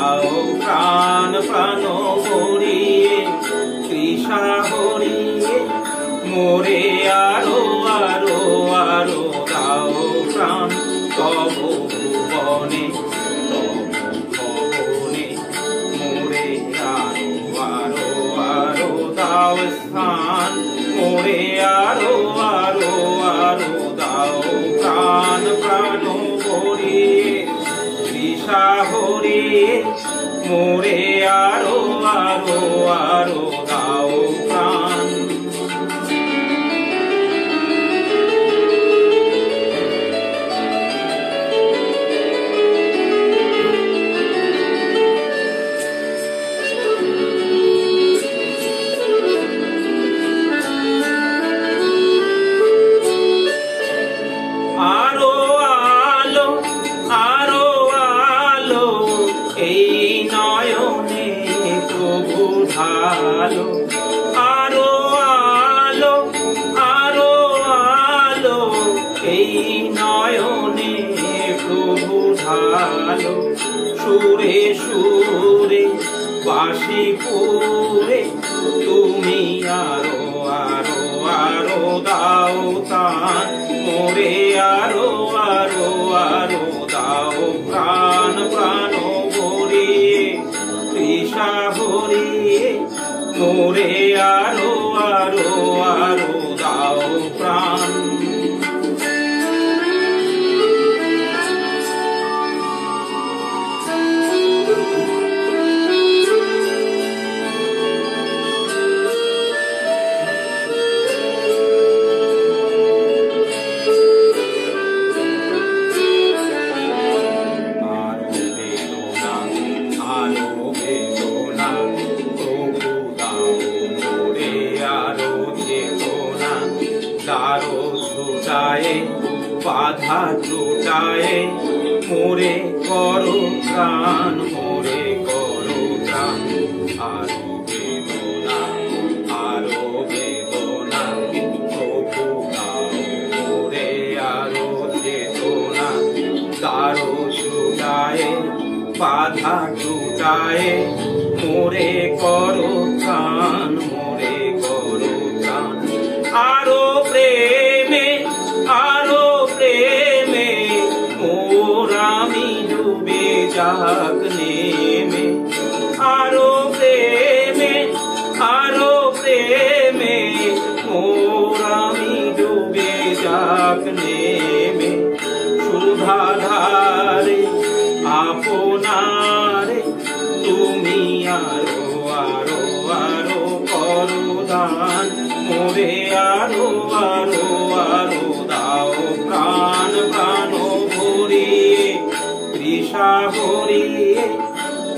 দাও প্রাণ প্রাণ ভরিয়ে তৃষা ভরিয়ে মোরে আরো আরো আরো দাও প্রাণ তব ভুবনে মোরে আরো আরো আরো দাও স্থান মোরে আরো আরো আরো দাও প্রাণ প্রাণ ভরিয়ে তৃষা ভরিয়ে মোরে আরো আরো আরো দাও প্রাণ। আরো আলো আরো আলো এই নয়নে প্রভু ঢালো আরো আলো আরো আলো এই নয়নে প্রভু ঢালো সুরে সুরে বাঁশি পুরে তুমি আরো আরো আরো দাও তান মোরে আরো আরো আরো দাও প্রাণ প্রাণ ভরিয়ে তৃষা ভরিয়ে মোরে আরো আরো আরো দাও প্রাণ। দারো ছুটায়ে বাধা ছুটায়ে মোরে করো প্রাণ মোরে করো প্রাণ আরো বেদনা প্রভু দাও মোরে আরো চেতনা দারো ছুটায়ে বাধা ছুটায়ে মোরে করো প্রাণ মোরে করো প্রাণ। আরো প্রেমে মোর আমি ডুবে যাক নেমে আরো প্রেমে মোর আমি ডুবে যাক নেমে সুধাধারে আপনারে তুমি আরো আরো আরো করো দান মোরে আরো আরো আরো দাও প্রাণ প্রাণ ভরিয়ে তৃষা ভরিয়ে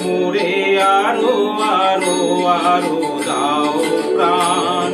মোরে আরো আরো আরো দাও প্রাণ।